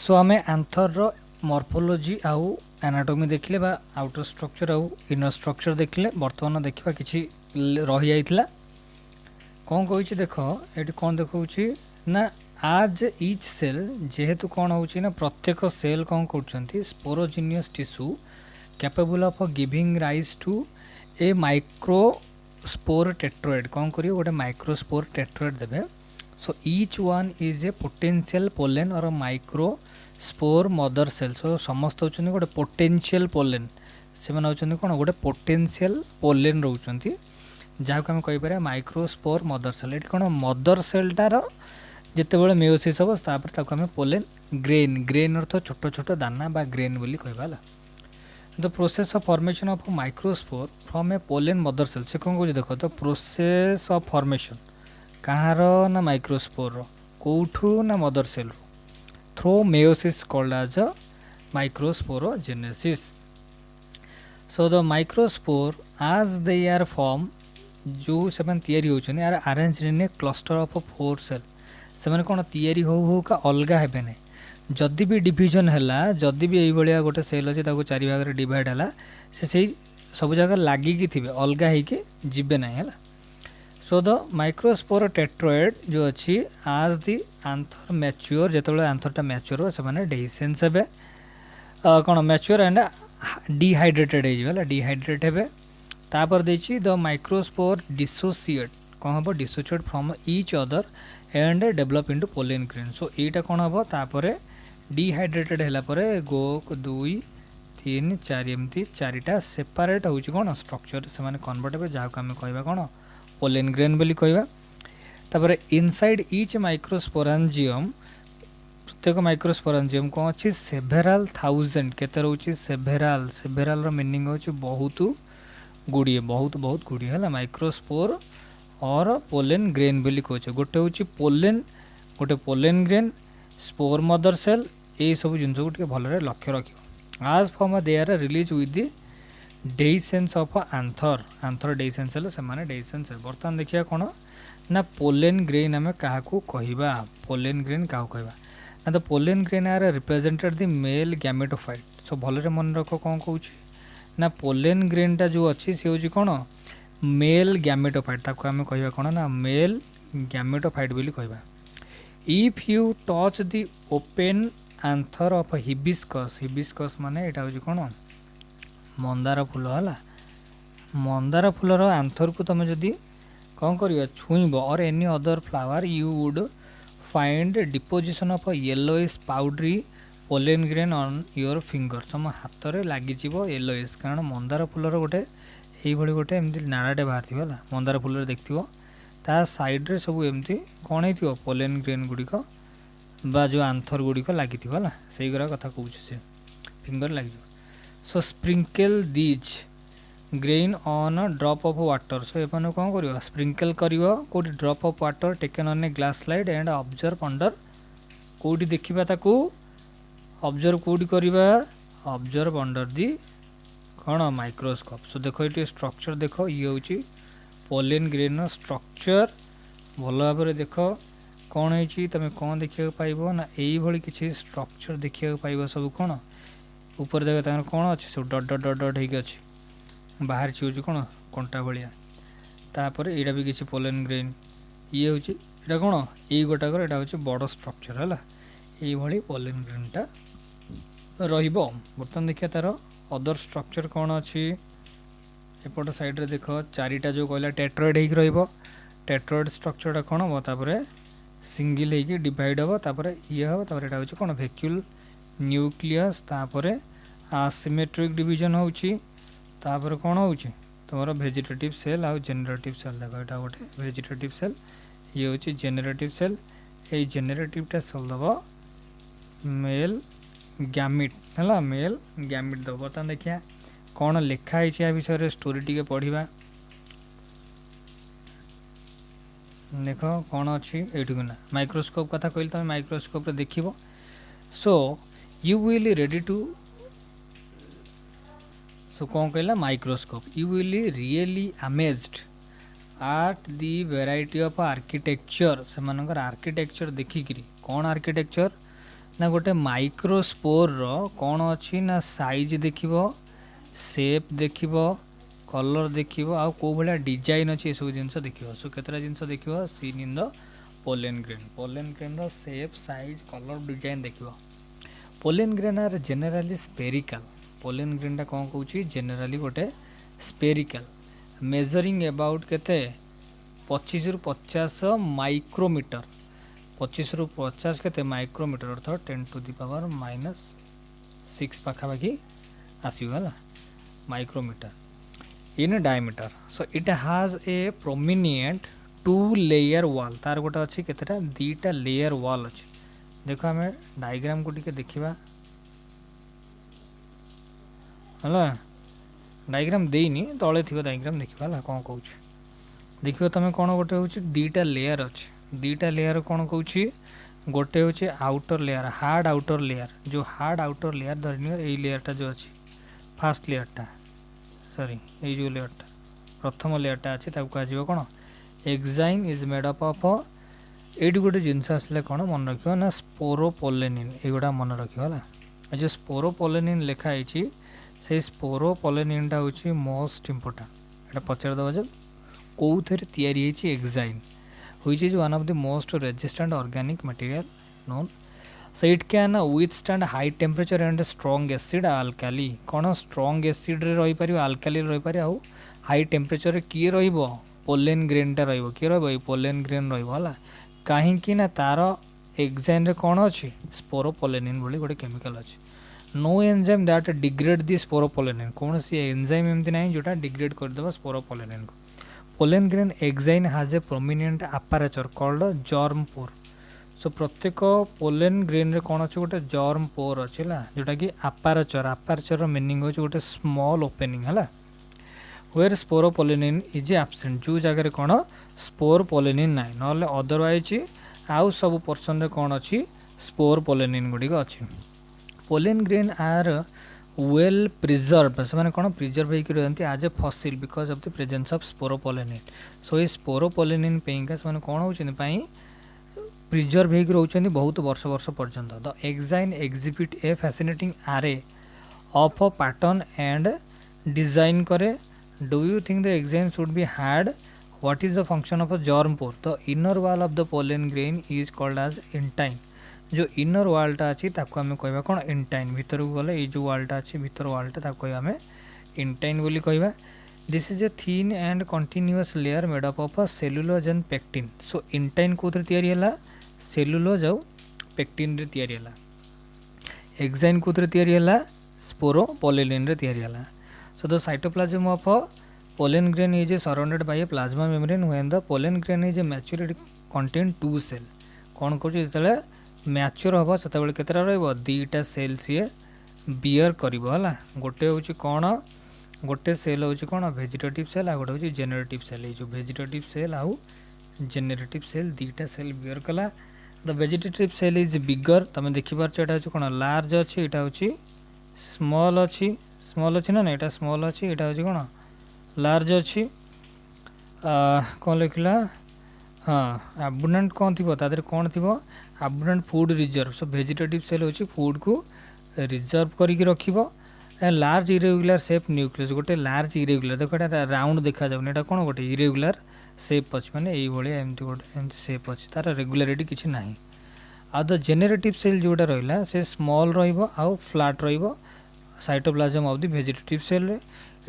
सो आम आंथर मॉर्फोलॉजी आउ एनाटॉमी देखले बा आउटर स्ट्रक्चर आउ इनर स्ट्रक्चर देखले बर्तमान देखा कि रही जाइथिला कौन कही देख ये कौन देखा ना आज इच सेल जेहेतु कौन हो प्रत्येक सेल कौन कर sporogenous tissue capable of giving rise to a microspore tetrad कौन करिए गोटे माइक्रोस्पोर टेट्रोइड देबे so each one is a potential pollen or microspore mother cell so समस्त होचंदी गोटे पोटेंशियल पोलेन से माने होचंदी कोन गोटे पोटेंशियल पोलेन रहउचंती जहाँ को आम कहीपर माइक्रोस्पोर मदर सेल ये कौन मदर सेलटार जिते बड़े मेयोसिस हम तापर आम पोलेन ग्रेन ग्रेन अर्थ छोट छोट दाना बा ग्रेन बोली कहवा the process of formation of microspore from a pollen mother cell से कौन कह देख द प्रोसेस ऑफ फॉर्मेशन कहाँ ना माइक्रोस्पोर कौठू ना mother cell through meiosis called as a microsporogenesis so the microspore as they are form जो से तैयारी होचनी यार arrange in a cluster of 4 cell से कौन तैयारी हो का अलग हेबे नहीं जदि भी डिवीजन हैला जदि भी यही भाया गोटे सेल अच्छे चारि भाग में डिवाइड है से सब जगह लगिकी थे अलग होके जीवे ना है सो द माइक्रोस्पोर टेट्रोइड जो अच्छी आज दी आंथर मैच्योर जिते आंथरटा मैच्योर से डेहिसेन्स हे कौन मैच्योर एंड डिहाइड्रेटेड हो डिहाइड्रेट हे तापर देखिए द माइक्रोस्पोर डिसोसिएट कौन हम dissociate from each other and develop into pollen grain so यहाँ कौन हम तापर डिहाइड्रेटेड है गो 2 3 4 एमती चारिटा सेपरेट हो कौन स्ट्रक्चर से कन्वर्ट हे जहाँ को आम कह कौन पोलेन ग्रेन बोली कहवा तापर इनसाइड ईच माइक्रोस्पोरांजियम प्रत्येक माइक्रोस्पोरांजियम कौन अच्छी सेभेराल थाउजेंड केते रोचे सेभेराल सेभेराल मीनिंग हो बहुत गुड़िए बहुत बहुत गुड़िए है माइक्रोस्पोर और पोलेन ग्रेन बोली कहे गोटे हूँ पोलेन गोटे pollen grain spore mother cell यही सब जिन को भल लक्ष्य रख आज form they are release with the dehiscence of anther anther dehiscence से डेइसेंस बर्तमान देखिए कौन ना पोलेन ग्रेन आम क्या कहवा पोलेन ग्रेन क्या कहवा ना the pollen grain are represented the male gametophyte so भल मन रख कौन कहूँ ना पोलेन ग्रेनटा जो अच्छी सी हूँ कौन मेल गैमेटोफाइट ताको आम कहवा कौन ना मेल गैमेटोफाइट बोली कहवा if you touch the open anther of hibiscus माने एटा हूँ कौन मंदार फूल है मंदार फूलर आंथर को तुम जदि कौन कर छुईब और any other flower you would find deposition of yellowish powdery pollen grain on your finger तुम हाथ में लगी येलोइश कारण मंदार फूलर गोटे ये गोटे एमती नाड़ाटे बाहर थी मंदार फूल देखो ता साइड्रे सब एमती कौन हो पोलेन ग्रेन गुड़िक बा जो आंथर गुड़िक लगी से कथा कहूँ से फिंगर लगे so sprinkle these grain on drop of water so ये कौन कर स्प्रिंकल कर drop of water taken on a glass slide and observe under कौटी देखा ताकू ऑब्जर्व कौटी करवा ऑब्जर्व अंडर दी कौन माइक्रोस्कोप सो देखो ये स्ट्रक्चर देख ये हूँ पोलेन ग्रेन स्ट्रक्चर भल भाव में देख कौन है तुम कौन देखा पाइब ना यही किसी स्ट्रक्चर देखा पाइब सब कौन ऊपर देख कौन अच्छे सब डट डट डट डट होगी अच्छी बाहर हूँ कौन कंटा भाया तापर यहाँ भी किसी पोलेन ग्रेन ये हूँ यहाँ कौन यही गोटाक यहाँ हूँ बड़ स्ट्रक्चर है ये पोलेन ग्रेनटा बर्तमान देखिए तार अदर स्ट्रक्चर कौन अच्छी एपट साइड्रे देख चारिटा जो कहला टेट्रोइड हो टेट्रोइड स्ट्रक्चरटा कौन हम तापर सिंगल होगी डिवाइड हम तापर ये हम तापर यहाँ हूँ कौन वैक्यूल न्यूक्लियस तापर आसिमेट्रिक डिवीजन होची तापर कौन हो तुम वेजिटेटिव सेल आउ जेनेरेटिव सेल देख यहाँ गोटे वेजिटेटिव सेल ये हूँ जेनेरेटिव सेल ये जेनेरेटिवटा सेल दब मेल गैमिट है मेल गैमिट दब बर्तमान देखिए कौन लिखाई या विषय स्टोरी टी पढ़ा देख कौन अच्छी ये ना माइक्रोस्कोप कथा कहली तुम माइक्रोस्कोप देख so you will ready to so कौन कहला microscope you will really amazed at the variety of architecture से आर्किटेक्चर देखिकी कौन आर्किटेक्चर ना गोटे माइक्रोस्पोर रो कौन अच्छी ना साइज देखिबो, शेप देखिबो, कलर देखिबो, आ को भला डिजाइन अच्छी ए सब जिंस देखिबो। सो केतरा जिंस देखिबो seen in the pollen grain. Pollen grain रो शेप, साइज, कलर, डिजाइन देखिबो। Pollen grain are जेनेराली spherical. Pollen grain टा कौन कहूँ जेनेराली गोटे स्पेरिकल, मेजरिंग अबाउट केते 25 रु 50 माइक्रोमीटर। 25 रु 50 केते माइक्रोमीटर अर्थात 10 टू दी पावर -6 पाखापाखि आसगला micrometre in diameter. So it has a prominent 2 layer wall. तार गोटे अच्छी केतेटा 2टा लेयर वॉल अच्छी। देखो आम डायग्राम को टिके देखा है, डायग्राम देनी तले थी डायग्राम देखा है कौन कौच देख तुम कौन गोटे हूँ 2टा लेयर अच्छे। 2टा लेयर कौन कौच गोटे हूँ outer layer, hard outer layer. जो हार्ड आउटर लेयर धरनी यही लेयरटा जो अच्छी फास्ट लेयरटा, सॉरी ये जो लेयरटा प्रथम लेयरटा अच्छी कह कौन exine is made up of. ये गोटे जिनस आसले कौन मन रख ना स्पोरोपोलेनिन, युवा मन रखा जो स्पोरोपोलेनिन लिखाई से स्पोरोपोलेनिनटा हूँ मोस्ट इम्पोर्टाट। यहाँ पचारदे जब कौन तैयारी exine which is one of the most resistant organic material known. So it can withstand high temperature and strong acid alkali. कौन strong acid रे रही पारिबो, alkali रही पारे, आउ high temperature रे किए रहिबो पोलेन ग्रेन टा रहिबो। किए रहिबो पोलेन ग्रेन रहिबो हला काहे कि ना तार एक्साइन रे कौन अछि स्पोरोपोलेनिन बोली गोटे केमिकल अछि। No enzyme that degrade the sporopollenin. कौन सी एंजाइम एमती नहीं जोटा डिग्रेड कर देबा स्पोरोपोलेनिन को। Pollen grain exine has a prominent aperture called germ pore. So प्रत्येक पोलन ग्रेन रे कौन अच्छे गोटे जर्म पोर अच्छे जोटा कि अपारेचर। अपारेचर मीनिंग हो गोटे स्मॉल ओपनिंग है वेयर स्पोरोपोलेनिन इज एब्सेंट। जो जगह कौन स्पोरोपोलेनिन ना ना अदरवाइज आउ सब पर्सन रे कौन अच्छी स्पोरोपोलेनिन गुड़िक अच्छी। Pollen grain are well preserve से कौन प्रिजर्व होकर रहती आज a fossil because of the presence of sporopollenin. So ये स्पोरोपोलेनिन पेइंका से कौन होती प्रिजर्व होकर रोचंदी बहुत वर्ष वर्ष पर्यंत। The exine exhibit a fascinating array of a pattern and design करे। Do you think the exine should be hard? What is the function of a germ pore? The inner wall of the pollen grain is called as intine. जो inner वालटा अच्छी आम कह कौन intine. भीतर को गले ये जो वालटा अच्छी भीतर वालटा आम इंटाइन बोली कहवा। This is a thin and continuous layer made up of cellulose and pectin. So intine कौन या सेलुलोज आउ पेक्टिन रे तैयारी है। एक्साइन कौन तैयारी है स्पोरोपोलेनिन रे तैयारी है। So the cytoplasm of pollen grain is surrounded by a plasma membrane when the pollen grain is mature contain 2 cell. कौन कौन जो मैच्योर हम से केतटा रहीटा सेल सी बियर कर गोटे हूँ कौन गोटे सेल हूँ कौन वेजिटेटिव सेल आ गोटे हूँ जेनेरेटिव सेल। ये जो वेजिटेटिव सेल आउ जेनेरेटिव सेल 2टा सेल बियर कला। The vegetative cell is bigger तुम देखिपार यहाँ हूँ कौन लार्ज अच्छी यहाँ हूँ स्मॉल अच्छी। स्मॉल अच्छी ना यहाँ स्मॉल अच्छी यहाँ हूँ कौन लार्ज अच्छी। कौन लिखला हाँ एबुंडेंट कौन थी तादर कौन थी एबुंडेंट फूड रिजर्व। सो वेजिटेटिव सेल होची फूड को रिजर्व करके रखिबो। लार्ज इरेगुलर शेप न्यूक्लियस गोटे लार्ज इरेगुलर देखो ये राउंड देखा जाउनी एटा कौन गोटे इरेगुलर शेप अच्छे माने यही भाई एमती गोटे एमती शेप अच्छे तार रेगुलारिटी किसी ना। आ द जेनेरेटिव सेल जोटा रहा से स्मॉल रहा फ्लैट रहा cytoplasm of the vegetative cell रे।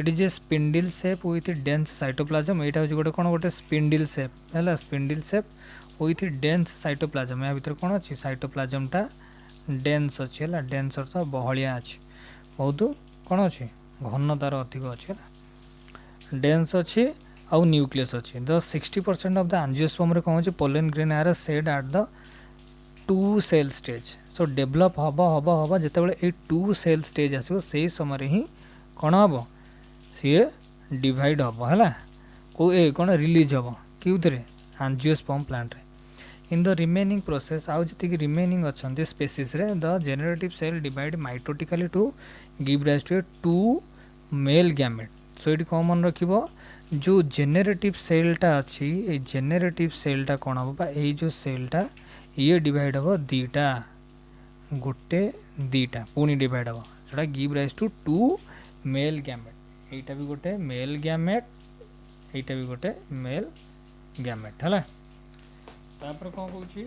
It is a spindle shape with dense cytoplasm. यहाँ हूँ गोटे कौन गोटे स्पिंडल शेप है spindle shape with dense cytoplasm. या भीतर कौन अच्छी साइटोप्लाज्मटा डेंस अच्छी है डेंस अर्थ बहलिया अच्छी बहुत कौन अच्छी घन तार अधिक अच्छी है डेंस अच्छी आउ न्यूक्लियस अच्छी। द 60% ऑफ द एंजियोस्पर्म कौन अच्छे pollen grain are shed at the 2 cell stage. So develop हम हम हम जितेबाला ये 2 सेल स्टेज आसो से समय ही कौन हम सी डिवाइड हम है कौन रिलीज हम क्योंथे एंजियोस्पर्म प्लांट रे। इन द रिमेनिंग प्रोसेस आउ जी रिमेनिंग अच्छा स्पेसीस रे the generative cell divide mitotically to give rise to 2 male gamete. So ये कौन मन रखिबो जो जेनेरेटिव सेलटा अच्छी ये जेनेरेटिव सेलटा कौन हम ये जो सेलटा ये डिवाइड हम 2टा गोटे दीटा पुणी डिवाइड हम जोटा give rise to 2 male gamete एटा भी गोटे मेल गैमेट एटा भी गोटे मेल गैमेट है तापर कौन कहूँ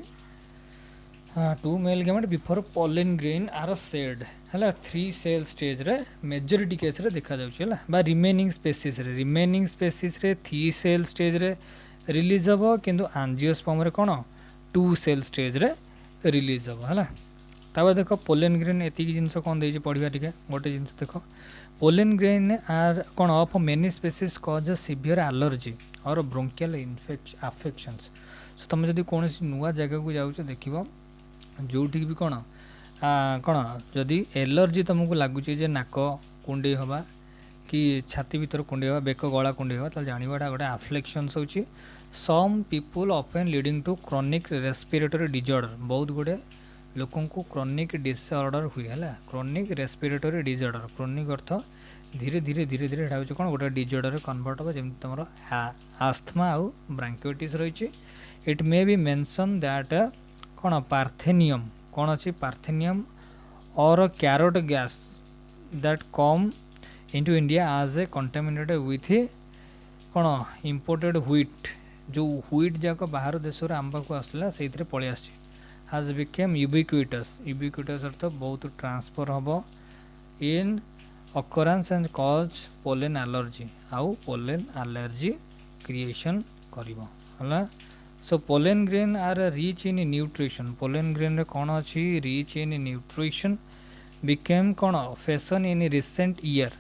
हाँ 2 male gamete before pollen grain are shed है 3 सेल स्टेज रे मेजोरिटी केस रे देखा जाउछला बा रिमेनिंग स्पेसीस रे 3 सेल स्टेज रे रिलीज हम किंतु एंजियोस्पर्म रे कोन 2 सेल स्टेज रे रिलीज हम है तापर देख पोलन ग्रेन एतिक जिनस कौन दे पढ़ा टे गोटे जिनस देख पोलन ग्रेन आर कौन of many species cause severe allergy और ब्रोंकियल अफेक्शंस सो तुम जब कौन नुआ जगह को जाऊँ देख जो भी कौन कौन जदि एलर्जी तुमको लगुच नाक कुंडे हवा कि छाती भीतर कुंडे हवा बेक गला कुंडे हवा जानवाटा गोटे अफ्लेक्शंस होची some people often leading to chronic respiratory disorder बहुत गुड़े लोकों को क्रॉनिक डिसऑर्डर हुए है क्रॉनिक रेस्पिरेटरी डिजॉर्डर क्रॉनिक अर्थ धीरे धीरे धीरे धीरे यहाँ कौन गोटे डिजॉर्डर कन्वर्ट हम जमी तुम आस्थमा आउ ब्रांकाइटिस रही it may be mention that कौन पार्थेनियम कौन अच्छी पार्थेनियम और carrot gas that come into India आज ए कंटामिनेटेड विथ कौन इंपोर्टेड व्हीट जो व्हीट जाक बाहर देश आम पाक आसला से पलि आस has become ubiquitous अर्थ बहुत ट्रांसफर हम इन occurrence and cause pollen allergy आउ pollen allergy creation करिवो हला सो pollen grain are rich in nutrition pollen grain रे कोन अछि rich in nutrition became cone fashion in recent year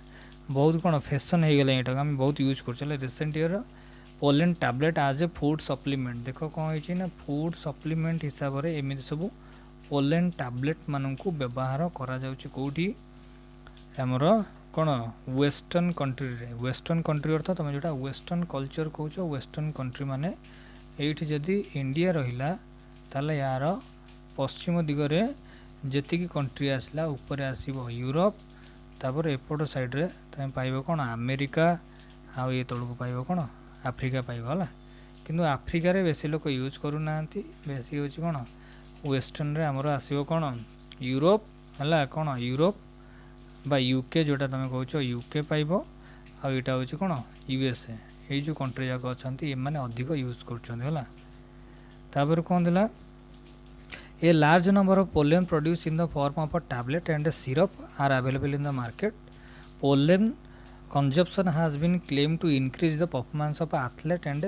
बहुत कोन फैशन हो गला एटा हम बहुत यूज कर रिसेंट ईयर पोलेन टैबलेट आज ए फूड सप्लीमेंट देख कौन होइछि ना फूड सप्लीमेंट हिसाब से एमि सब पोलेन टैबलेट मानन को व्यवहार करा जाउछि कोठी हमर कोन वेस्टर्न कंट्री अर्थ तुम जोटा वेस्टर्न कल्चर कहूछ वेस्टर्न कंट्री माने एठी जदि इंडिया रहिला ताले यार पश्चिम दिगरे जेतिकी कंट्री आसला ऊपर आसीबो यूरोप तापर एपट साइड रे तमे पाइबो कोन अमेरिका आ ये तळको पाइबो कोन आफ्रिका पाइबो हला किंतु आफ्रिका रे बेसी लोक यूज करू नांती बेसी होची कोन वेस्टर्न रे हमरो आसीबो कोन यूरोप हला कोन यूरोप बा यूके जोटा तमे कहूछ यूके पाइबो आ एटा होची कोन यूएसए ए जो कंट्री जाक अछंती ए माने अधिक यूज करछंती हला तापर कोन देला A large number of pollen produced in the form of a tablet and a syrup are available in the market. Pollen consumption has been claimed to increase the performance of athlete and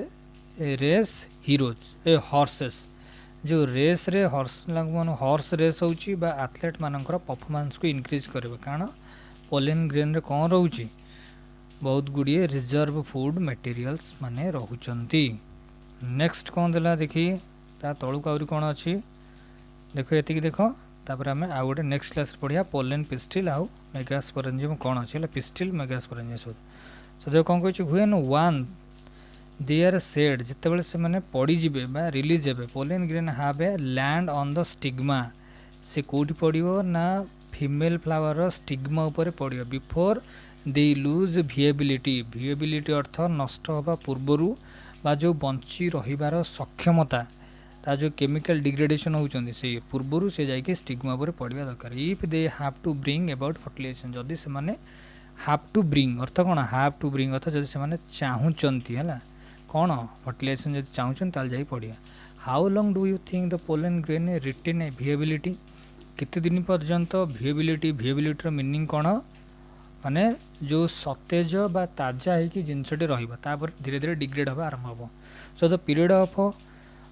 race heroes, horses. जो race रे horse race होची बा athlete मानकर performance को increase करबे कारण pollen grain रे कोन रहउची बहुत गुड़िए रिजर्व फूड मटेरियल्स माने रहउचंती नेक्स्ट कोन देला देखी ता तळु काउरी कोन अछि देखो ये देख तापर आम आउ गोटे नेक्स्ट क्लास पढ़िया पोलेन पिस्टिल आउ मेगास्पोरेंजियम कौन अच्छे पिस्टिल मेगास्पोरेंजियम सब सो देख कौन कह हुए वन दे आर सेड जिते से मैंने पड़ीजे रिलीज हे pollen grain have a land on the stigma से कौटी पड़ो ना फीमेल फ्लावर स्टिग्मा उपर पड़ो बिफोर दे लूज भिएबिलिटी अर्थ नष्ट हवा पूर्वर बा जो बंची रहिबार सक्षमता ता जो केमिकल डिग्रेडेशन होउचंदी से पूर्वरु से जाके स्टिग्मा पर पड़िया दरकार if they have to bring about fertilisation जदि से माने हैव टू ब्रिंग अर्थ कोन हैव टू ब्रिंग अर्थ जदि से माने चाहुचंती हला कोन फर्टिलाइजेशन जदि चाहुचन ताल जाई पड़िया how long do you think the pollen grain retain a viability कितने दिन पर्यंत भिएबिलिटी मीनिंग कोन माने जो सतेज बा ताजा है कि जिनसटी रहिबा तापर धीरे धीरे डिग्रेड होबा आरंभ हो सो द पीरियड ऑफ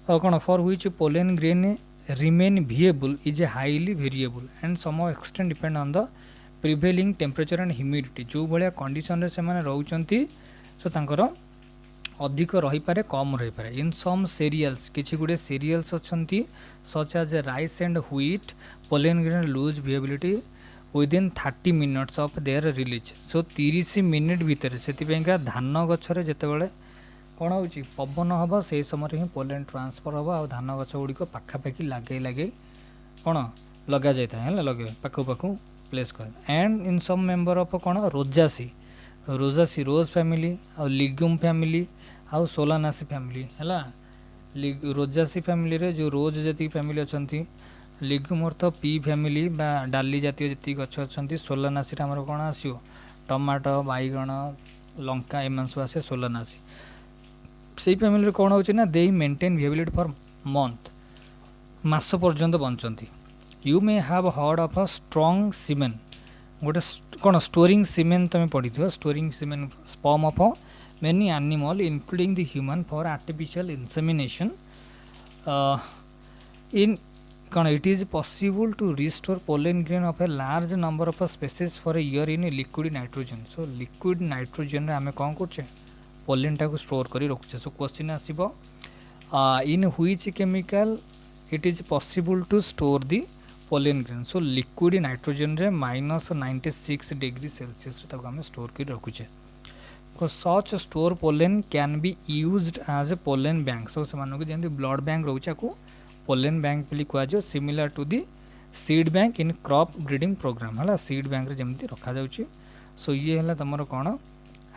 कौन for which pollen grain remain viable is a highly variable and some extent depend on the prevailing temperature and humidity जो भाया कंडीशन रे से माने रहउचंती सो तांकर अधिक रही पारे कम रही पारे इन सम सीरियल्स किछि गुडे सीरियल्स अछंती such as rice and wheat pollen grain lose viability within 30 minutes of their release so 30 minute भितर से धान गछरे जेतेबेले कौन हो पवन हम से समय ही पोलेन ट्रांसफर हम आ धान गछ गुड़िक पाखापाखि लगे लगे कौन लगा जाता है लगे पाखु पाखु प्लेस कर and in some member of कौन रोजासी रोज फैमिली आ लिग्यूम फैमिली आउ सोलानासी फैमिली है रोजासी फैमिली रे जो रोज जी फैमिली अच्छा लिग्यूम अर्थ पी फैमिली बा डाली जातीय जी गछ अच्छा सोलानासी आमर कौन आसो टमाटो बैगण लंका एम सब आसे सोलानासी से फैमिली कौन हो दे मेंटेन विएबिलिटी फॉर मंथ मास पर्यंत बंचती you may have heard of a strong semen गोटे कौन स्टोरिंग सीमेन तुम पढ़ी storing semen sperm of many animal including the human for artificial insemination in कौन it is possible to restore pollen grain of a large number of species for a year in liquid nitrogen so liquid nitrogen आम कौन कर pollen टाक store कर रखुचे सो question आसब in which chemical it is possible to store the pollen grain so liquid nitrogen रे -96 degree Celsius आम store कर रखुचे such store pollen can be used as a pollen bank so से जमी blood bank रोचे pollen bank बोली कहुए similar to the seed bank in crop breeding program है सीड बैंक जमी रखा जाउची सो ये है तुम कौन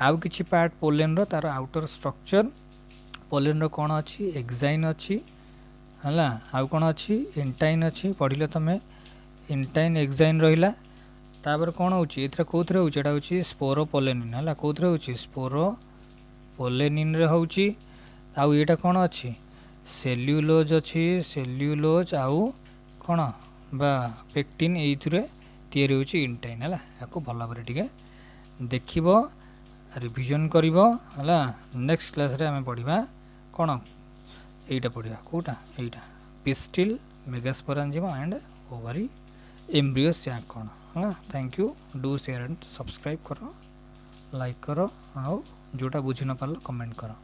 आउ कि पार्ट पोलन रो तार आउटर स्ट्रक्चर पोलन रो कौन अच्छी एक्साइन अच्छी है आउ कौन अच्छी इंटाइन अच्छी पढ़ल तुम इंटाइन एक्साइन रहा तापर कौन हो कौन हो स्पोरोपोलेनिन है कौन हो स्पोरोपोलेनिन होची आउ ये कौन अच्छी सेल्युलोज अच्छी सेल्युलोज आउ कौन बा पेक्टिन ये तैयारी होची इंटाइन है या भल भाव टे देख रिविजन कर नेक्स्ट क्लास रे आम पढ़ा कौन यहीटा पढ़ा कौटा यहीटा pistil megasporangium and ovary embryo sac कौन है thank you do share and subscribe करो लाइक करो आउ जोटा बुझी न पार कमेंट करो।